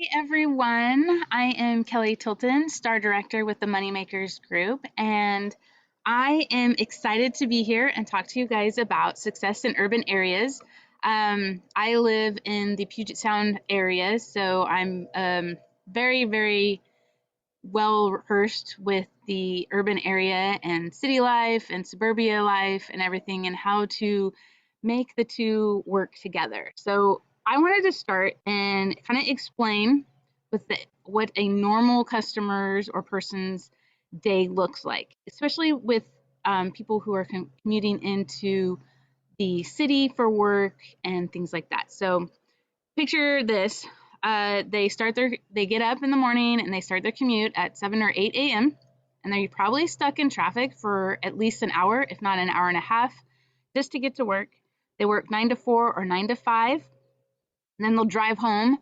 Hey everyone, I am Kelly Tilton, Star Director with the Moneymakers Group, and I am excited to be here and talk to you guys about success in urban areas. I live in the Puget Sound area, so I'm very well rehearsed with the urban area and city life and suburbia life and everything and how to make the two work together. So I wanted to start and kind of explain what a normal customer's or person's day looks like, especially with people who are commuting into the city for work and things like that. So picture this. They get up in the morning and they start their commute at 7 or 8 a.m. and they're probably stuck in traffic for at least an hour, if not an hour and a half, just to get to work. They work 9 to 4 or 9 to 5, and then they'll drive home.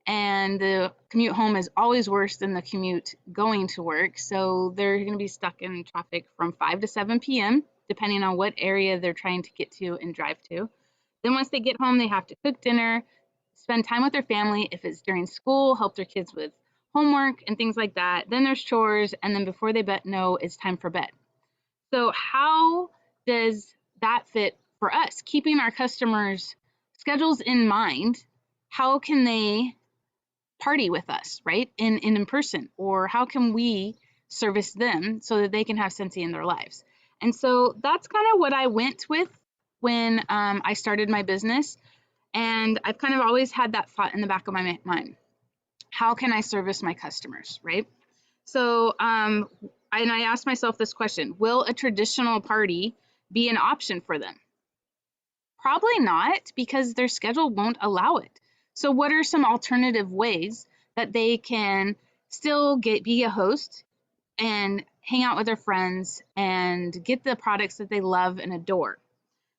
And the commute home is always worse than the commute going to work. So they're going to be stuck in traffic from 5 to 7 p.m., depending on what area they're trying to get to and drive to. Then once they get home, they have to cook dinner, spend time with their family. If it's during school, help their kids with homework and things like that. Then there's chores, and then before they know, it's time for bed. So how does that fit for us? Keeping our customers' schedules in mind, how can they party with us, right? In person, or how can we service them so that they can have Scentsy in their lives? And so that's kind of what I went with when I started my business. And I've kind of always had that thought in the back of my mind. How can I service my customers, right? So, and I asked myself this question: will a traditional party be an option for them? Probably not, because their schedule won't allow it. So, what are some alternative ways that they can still be a host and hang out with their friends and get the products that they love and adore?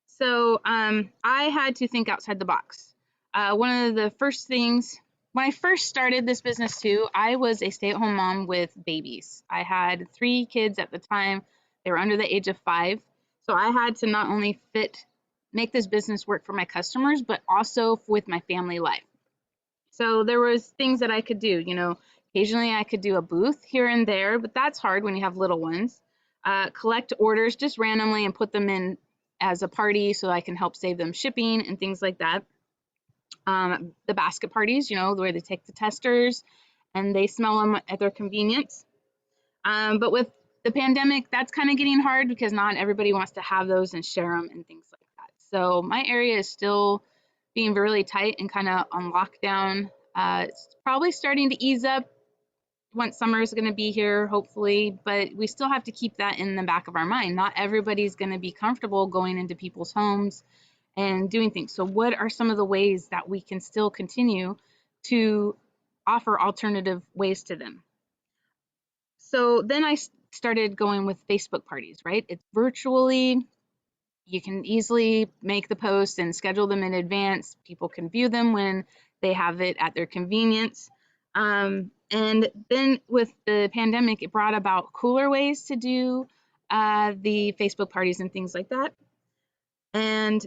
So I had to think outside the box. One of the first things when I first started this business too, I was a stay-at-home mom with babies. I had 3 kids at the time. They were under the age of 5. So I had to not only make this business work for my customers, but also with my family life. So there was things that I could do. Occasionally I could do a booth here and there, but that's hard when you have little ones. Collect orders just randomly and put them in as a party so I can help save them shipping and things like that. The basket parties, where they take the testers and they smell them at their convenience. But with the pandemic, that's kind of getting hard because not everybody wants to have those and share them and things like that. So my area is still being really tight and kind of on lockdown. It's probably starting to ease up once summer is going to be here, hopefully, but we still have to keep that in the back of our mind. Not everybody's going to be comfortable going into people's homes and doing things. So what are some of the ways that we can still continue to offer alternative ways to them? So then I started going with Facebook parties, right? It's virtually, you can easily make the post and schedule them in advance. People can view them when they have it at their convenience. And then with the pandemic, it brought about cooler ways to do the Facebook parties and things like that. And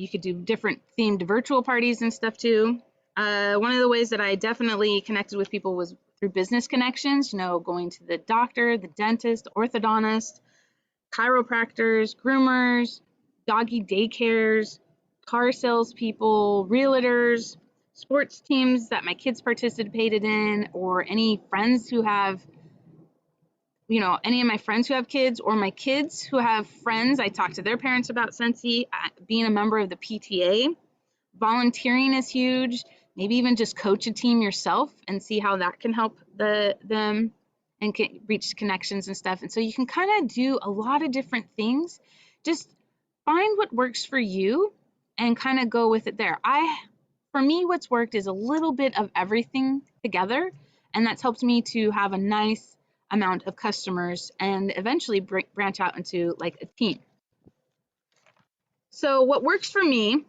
you could do different themed virtual parties and stuff too. One of the ways that I definitely connected with people was through business connections, going to the doctor, the dentist, orthodontist, chiropractors, groomers, doggy daycares, car salespeople, realtors, sports teams that my kids participated in, or any friends who have, any of my friends who have kids, or my kids who have friends. I talk to their parents about Scentsy, being a member of the PTA. Volunteering is huge. Maybe even just coach a team yourself and see how that can help them and reach connections and stuff. And so you can kind of do a lot of different things. Just find what works for you and kind of go with it there. For me, what's worked is a little bit of everything together, and that's helped me to have a nice amount of customers and eventually branch out into like a team. So what works for me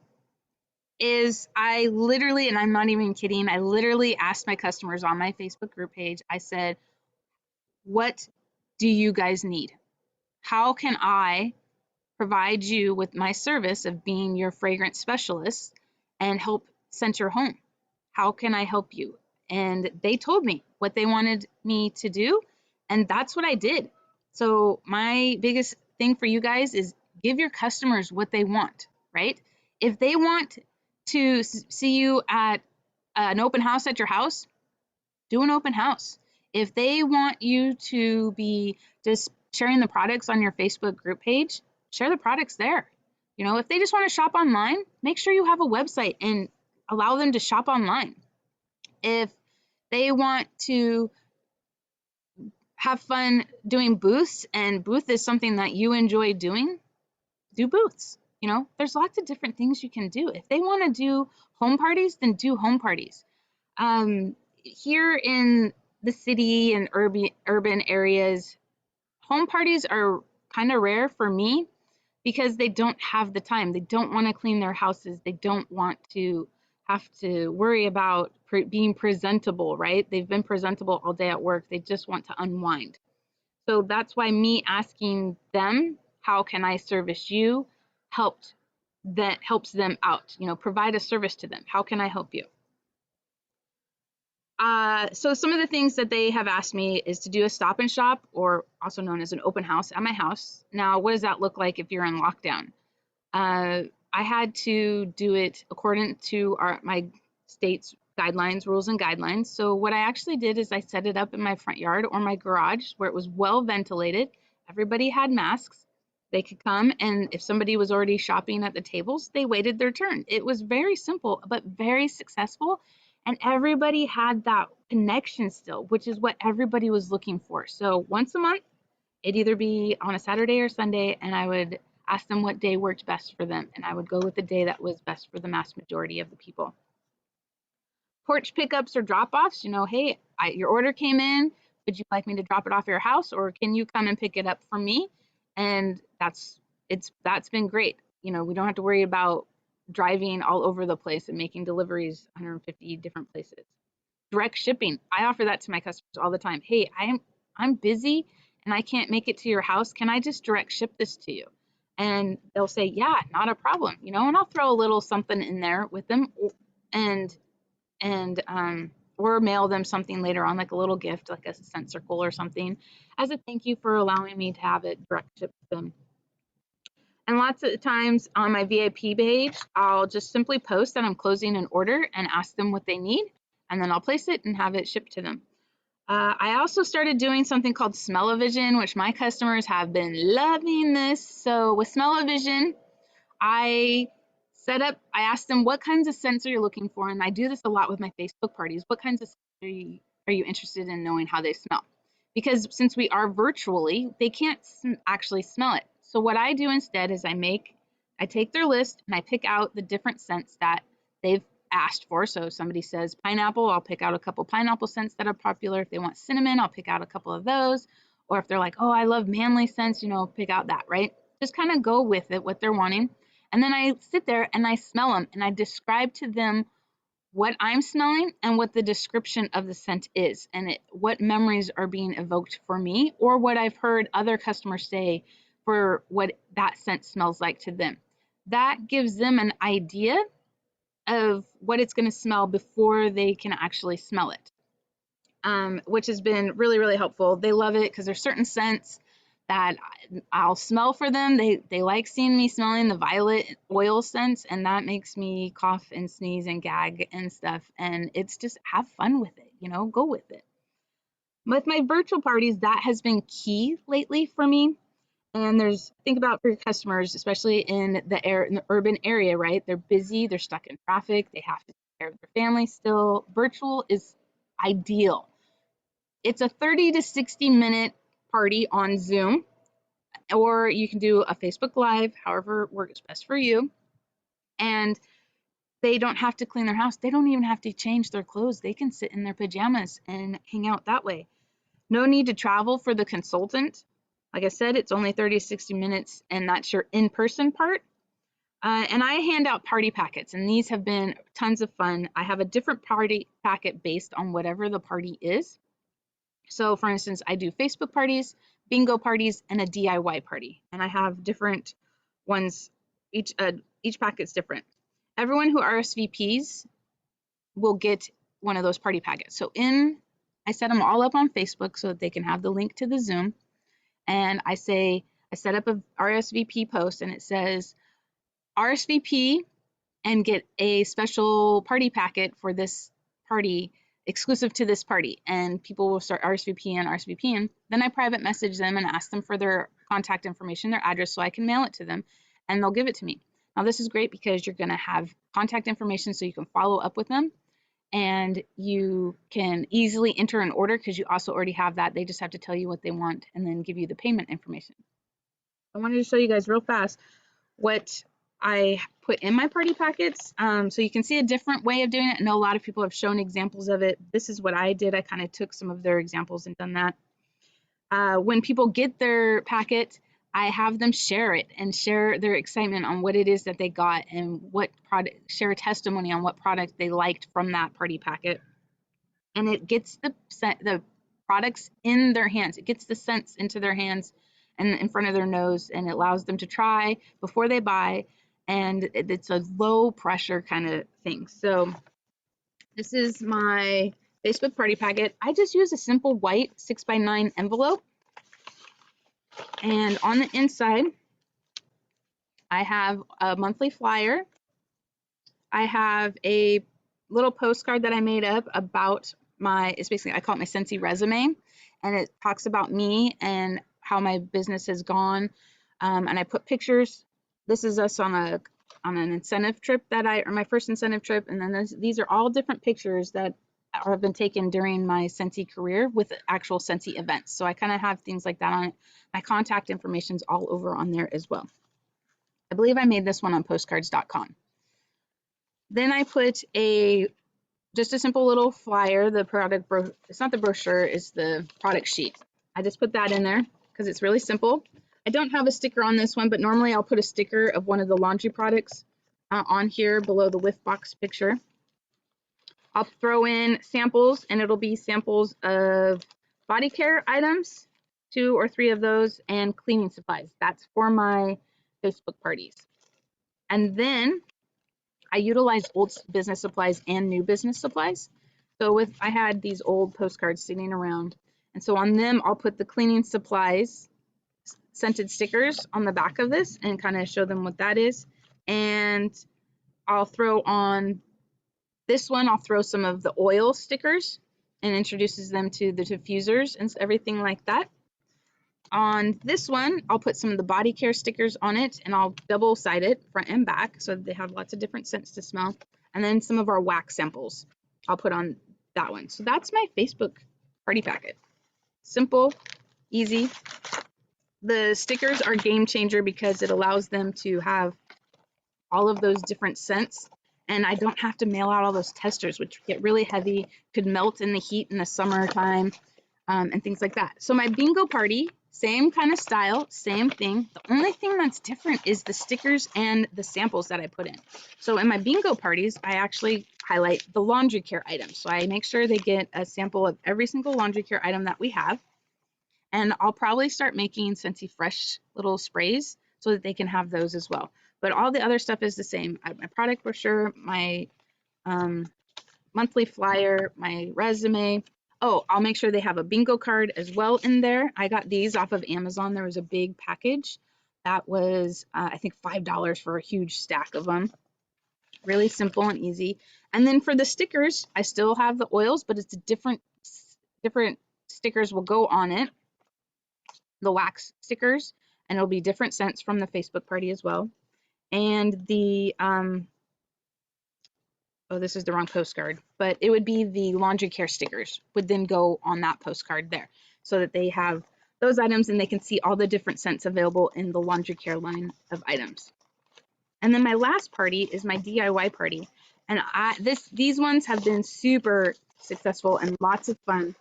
is I literally, and I'm not even kidding, I literally asked my customers on my Facebook group page, I said, what do you guys need? How can I provide you with my service of being your fragrance specialist and help scent your home? How can I help you? and they told me what they wanted me to do, and that's what I did. So my biggest thing for you guys is give your customers what they want, right? If they want to see you at an open house at your house, do an open house. If they want you to be just sharing the products on your Facebook group page, share the products there. You know, if they just want to shop online, make sure you have a website and allow them to shop online. If they want to have fun doing booths and booth is something that you enjoy doing, do booths. You know, there's lots of different things you can do. If they want to do home parties, then do home parties. Here in the city and urban areas, home parties are kind of rare for me because they don't have the time. They don't want to clean their houses. They don't want to have to worry about being presentable, right? They've been presentable all day at work. They just want to unwind. So that's why me asking them, how can I service you, helps them out. You know, provide a service to them. How can I help you? So some of the things that they have asked me is to do a stop and shop, or also known as an open house, at my house. Now, what does that look like if you're in lockdown? I had to do it according to my state's guidelines, rules and guidelines. So what I actually did is I set it up in my front yard or my garage where it was well ventilated. Everybody had masks. They could come, and if somebody was already shopping at the tables, they waited their turn. It was very simple, but very successful. And everybody had that connection still, which is what everybody was looking for. So once a month, it'd either be on a Saturday or Sunday, and I would ask them what day worked best for them, and I would go with the day that was best for the mass majority of the people. Porch pickups or drop-offs, you know, hey, your order came in, would you like me to drop it off at your house, or can you come and pick it up for me? And that's been great. You know, we don't have to worry about driving all over the place and making deliveries 150 different places. Direct shipping, I offer that to my customers all the time. Hey, I'm busy and I can't make it to your house. Can I just direct ship this to you? And they'll say, yeah, not a problem, you know, and I'll throw a little something in there with them, and or mail them something later on, like a little gift, like a scent circle or something, as a thank you for allowing me to have it direct shipped to them. And lots of times on my VIP page, I'll just simply post that I'm closing an order and ask them what they need, and then I'll place it and have it shipped to them. I also started doing something called Smellovision, which my customers have been loving this. So with Smellovision, I asked them what kinds of scents are you looking for, and I do this a lot with my Facebook parties. What kinds of scents are you interested in knowing how they smell? Because since we are virtually, they can't actually smell it. So what I do instead is I take their list and I pick out the different scents that they've asked for. So if somebody says pineapple, I'll pick out a couple pineapple scents that are popular. If they want cinnamon, I'll pick out a couple of those. Or if they're like, oh, I love manly scents, you know, pick out that, right? Just kind of go with it, what they're wanting. And then I sit there and I smell them and I describe to them what I'm smelling and what the description of the scent is, and what memories are being evoked for me, or what I've heard other customers say for what that scent smells like to them. That gives them an idea of what it's going to smell before they can actually smell it, which has been really, really helpful. They love it because there's certain scents that I'll smell for them. They like seeing me smelling the violet oil scents, and that makes me cough and sneeze and gag and stuff. And it's just have fun with it, you know, go with it. With my virtual parties, that has been key lately for me. And think about for your customers, especially in the urban area, right? They're busy, they're stuck in traffic, they have to take care of their family still. Virtual is ideal. It's a 30 to 60-minute party on Zoom, or you can do a Facebook Live, however works best for you. And they don't have to clean their house. They don't even have to change their clothes. They can sit in their pajamas and hang out that way. No need to travel for the consultant. Like I said, it's only 30 to 60 minutes, and that's your in-person part. And I hand out party packets, and these have been tons of fun. I have a different party packet based on whatever the party is. So for instance, I do Facebook parties, bingo parties, and a DIY party. And I have different ones, each packet's different. Everyone who RSVPs will get one of those party packets. So I set them all up on Facebook so that they can have the link to the Zoom. And I set up a RSVP post and it says RSVP and get a special party packet for this party exclusive to this party, and people will start RSVPing. Then I private message them and ask them for their contact information, their address, so I can mail it to them, and they'll give it to me. Now this is great because you're going to have contact information so you can follow up with them, and you can easily enter an order because you also already have that. They just have to tell you what they want and then give you the payment information. I wanted to show you guys real fast what I put in my party packets. So you can see a different way of doing it. I know a lot of people have shown examples of it. This is what I did. I kind of took some of their examples and done that. When people get their packet, I have them share it and share their excitement on what it is that they got and what product, share a testimony on what product they liked from that party packet. And it gets the products in their hands. It gets the scents into their hands and in front of their nose, and it allows them to try before they buy. And it's a low pressure kind of thing. So this is my Facebook party packet. I just use a simple white 6x9 envelope. And on the inside, I have a monthly flyer. I have a little postcard that I made up about it's basically, I call it my Scentsy resume. And it talks about me and how my business has gone. And I put pictures. This is us on an incentive trip or my first incentive trip. And then these are all different pictures that have been taken during my Scentsy career with actual Scentsy events. So I kind of have things like that on it. My contact information's all over on there as well. I believe I made this one on postcards.com. Then I put just a simple little flyer, it's not the brochure, it's the product sheet. I just put that in there because it's really simple. I don't have a sticker on this one, but normally I'll put a sticker of one of the laundry products on here below the whiff box picture. I'll throw in samples, and it'll be samples of body care items, 2 or 3 of those, and cleaning supplies. That's for my Facebook parties. And then I utilize old business supplies and new business supplies. So I had these old postcards sitting around, and so on them I'll put the cleaning supplies scented stickers on the back of this and kind of show them what that is. And I'll throw on this one, I'll throw some of the oil stickers and introduces them to the diffusers and everything like that. On this one, I'll put some of the body care stickers on it, and I'll double side it front and back so that they have lots of different scents to smell. And then some of our wax samples I'll put on that one. So that's my Facebook party packet. Simple, easy. The stickers are game changer because it allows them to have all of those different scents, and I don't have to mail out all those testers, which get really heavy, could melt in the heat in the summertime, and things like that. So my bingo party, same kind of style, same thing. The only thing that's different is the stickers and the samples that I put in. So in my bingo parties, I actually highlight the laundry care items. So I make sure they get a sample of every single laundry care item that we have. And I'll probably start making Scentsy Fresh little sprays so that they can have those as well. But all the other stuff is the same. I have my product brochure, my monthly flyer, my resume. Oh, I'll make sure they have a bingo card as well in there. I got these off of Amazon. There was a big package that was, I think, $5 for a huge stack of them. Really simple and easy. And then for the stickers, I still have the oils, but it's different stickers will go on it. The wax stickers, and it'll be different scents from the Facebook party as well. And the oh, this is the wrong postcard, but it would be the laundry care stickers would then go on that postcard there so that they have those items and they can see all the different scents available in the laundry care line of items. And then my last party is my DIY party, and these ones have been super successful and lots of fun.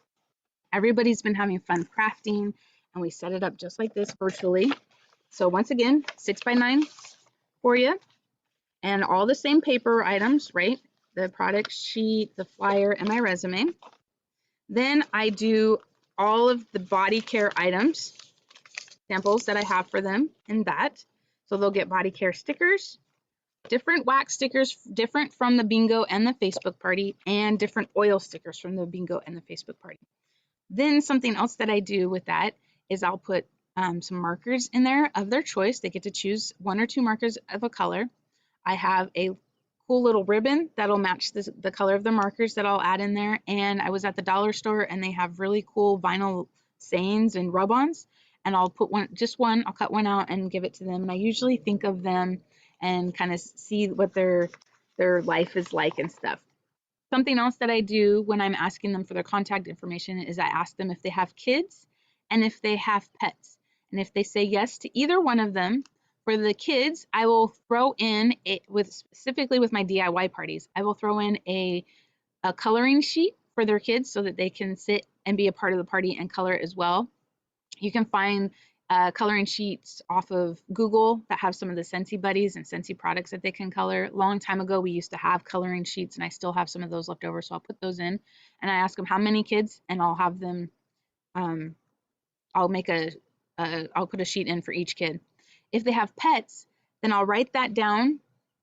Everybody's been having fun crafting, and we set it up just like this virtually. So once again, 6x9 for you, and all the same paper items, right? The product sheet, the flyer, and my resume. Then I do all of the body care items, samples that I have for them in that. So they'll get body care stickers, different wax stickers, different from the bingo and the Facebook party, and different oil stickers from the bingo and the Facebook party. Then something else that I do with that is I'll put some markers in there of their choice. They get to choose 1 or 2 markers of a color. I have a cool little ribbon that'll match the color of the markers that I'll add in there. And I was at the dollar store and they have really cool vinyl sayings and rub-ons. And I'll put just one, I'll cut one out and give it to them. And I usually think of them and kind of see what their life is like and stuff. Something else that I do when I'm asking them for their contact information is I ask them if they have kids and if they have pets. And if they say yes to either one of them, for the kids, I will throw in specifically with my DIY parties, I will throw in a coloring sheet for their kids so that they can sit and be a part of the party and color as well. You can find coloring sheets off of Google that have some of the Scentsy buddies and Scentsy products that they can color. A long time ago, we used to have coloring sheets, and I still have some of those left over, so I'll put those in. And I ask them how many kids, and I'll have them. I'll make I'll put a sheet in for each kid. If they have pets, then I'll write that down,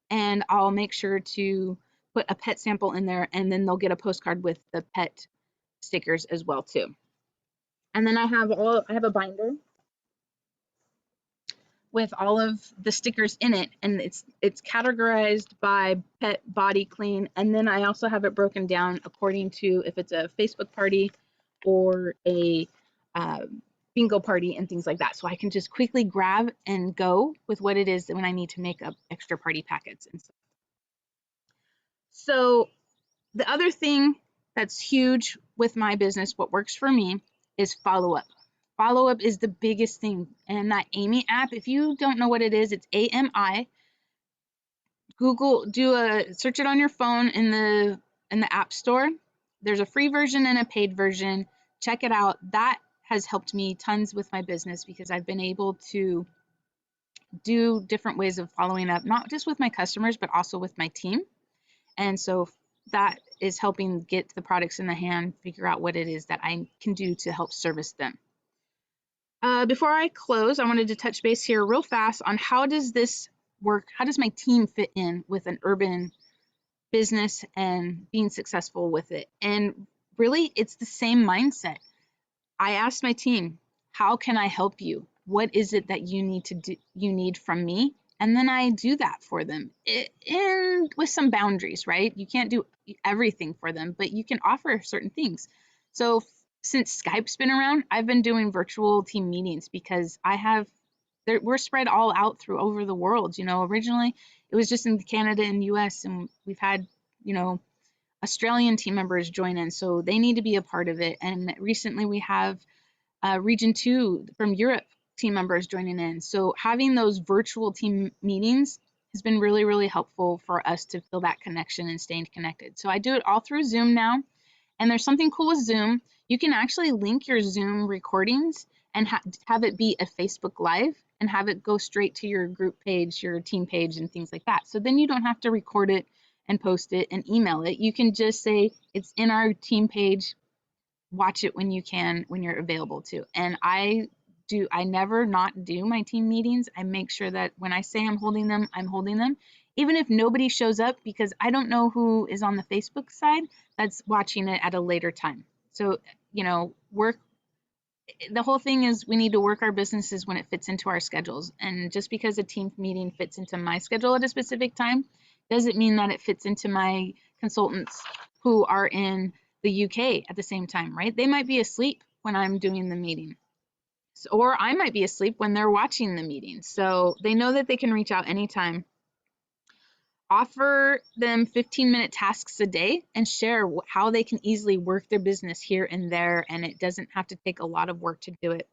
and I'll make sure to put a pet sample in there, and then they'll get a postcard with the pet stickers as well too. And then I have a binder with all of the stickers in it, and it's categorized by pet, body, clean, and then I also have it broken down according to if it's a Facebook party or a bingo party and things like that. So I can just quickly grab and go with what it is when I need to make up extra party packets and stuff. So the other thing that's huge with my business, what works for me, is follow-up. Follow-up is the biggest thing. And that Amy app, if you don't know what it is, it's AMI. Google, search it on your phone in the App Store. There's a free version and a paid version. Check it out. That has helped me tons with my business because I've been able to do different ways of following up, not just with my customers, but also with my team. And so that is helping get the products in the hand, figure out what it is that I can do to help service them. Before I close, I wanted to touch base here real fast on how does this work? How does my team fit in with an urban business and being successful with it? And really, it's the same mindset. I asked my team, how can I help you? What is it that you need from me? And then I do that for them, and with some boundaries, right? You can't do everything for them, but you can offer certain things. So since Skype's been around, I've been doing virtual team meetings because we're spread all out through over the world. Originally it was just in Canada and US, and we've had, Australian team members join in, so they need to be a part of it. And recently we have Region 2 from Europe team members joining in. So having those virtual team meetings has been really, really helpful for us to feel that connection and staying connected. So I do it all through Zoom now. And there's something cool with Zoom. You can actually link your Zoom recordings and have it be a Facebook Live and have it go straight to your group page, your team page, and things like that. So then you don't have to record it and post it and email it. You can just say it's in our team page. Watch it when you can, when you're available to. And I never not do my team meetings. I make sure that when I say I'm holding them, I'm holding them, even if nobody shows up, because I don't know who is on the Facebook side that's watching it at a later time. So, the whole thing is we need to work our businesses when it fits into our schedules. And just because a team meeting fits into my schedule at a specific time, doesn't mean that it fits into my consultants who are in the UK at the same time, right? They might be asleep when I'm doing the meeting. Or I might be asleep when they're watching the meeting. So they know that they can reach out anytime. Offer them 15-minute tasks a day and share how they can easily work their business here and there, and it doesn't have to take a lot of work to do it.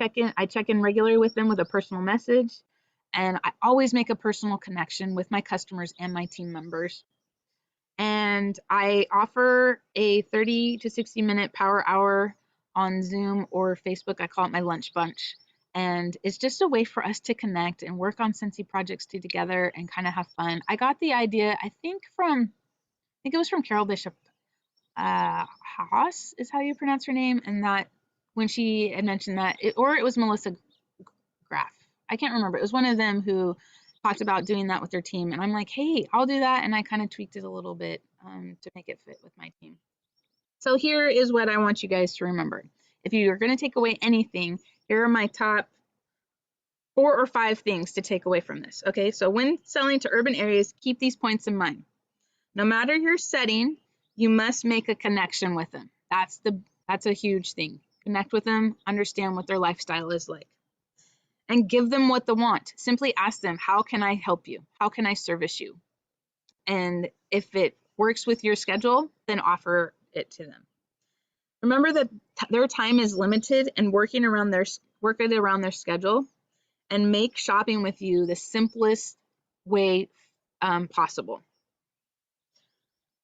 I check in regularly with them with a personal message, and I always make a personal connection with my customers and my team members. And I offer a 30 to 60-minute power hour on Zoom or Facebook. I call it my lunch bunch. And it's just a way for us to connect and work on Scentsy projects together and kind of have fun. I got the idea, I think it was from Carol Bishop Haas is how you pronounce her name. And that when she had mentioned that, or it was Melissa Graff. I can't remember. It was one of them who talked about doing that with their team, and I'm like, hey, I'll do that, and I kind of tweaked it a little bit to make it fit with my team. So here is what I want you guys to remember. If you are going to take away anything, here are my top 4 or 5 things to take away from this. Okay, so when selling to urban areas, keep these points in mind. No matter your setting, you must make a connection with them. That's a huge thing. Connect with them, understand what their lifestyle is like, and give them what they want. Simply ask them, how can I help you? How can I service you? And if it works with your schedule, then offer it to them. Remember that their time is limited, and work it around their schedule, and make shopping with you the simplest way possible.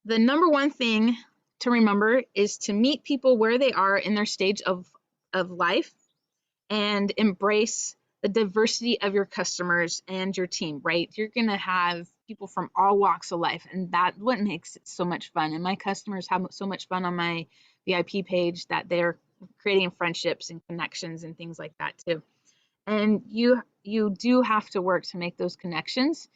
The number one thing to remember is to meet people where they are in their stage of life, and embrace the diversity of your customers and your team, right? You're going to have people from all walks of life, and that's what makes it so much fun. And my customers have so much fun on my VIP page that they're creating friendships and connections and things like that too. And you do have to work to make those connections,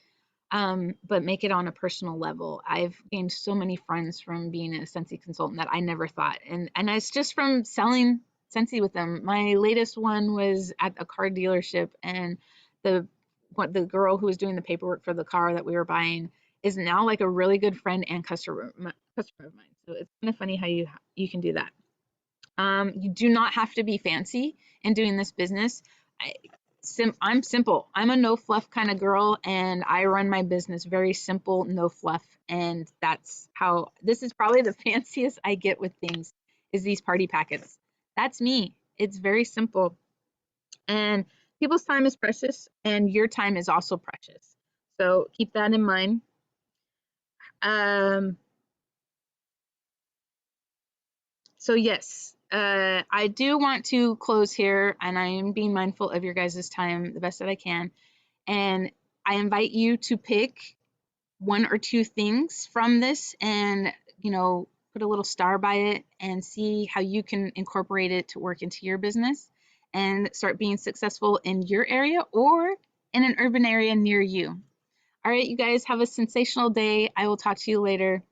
but make it on a personal level. I've gained so many friends from being a Scentsy consultant that I never thought, and it's just from selling Scentsy with them. My latest one was at a car dealership, and the girl who was doing the paperwork for the car that we were buying is now like a really good friend and customer of mine. So it's kind of funny how you can do that. You do not have to be fancy in doing this business. I'm simple. I'm a no fluff kind of girl, and I run my business very simple, no fluff. And that's how this is probably the fanciest I get with things, is these party packets. That's me. It's very simple. And people's time is precious, and your time is also precious. So keep that in mind. So yes, I do want to close here, and I am being mindful of your guys' time the best that I can. And I invite you to pick 1 or 2 things from this, and put a little star by it, and see how you can incorporate it to work into your business and start being successful in your area or in an urban area near you. All right, you guys have a sensational day. I will talk to you later.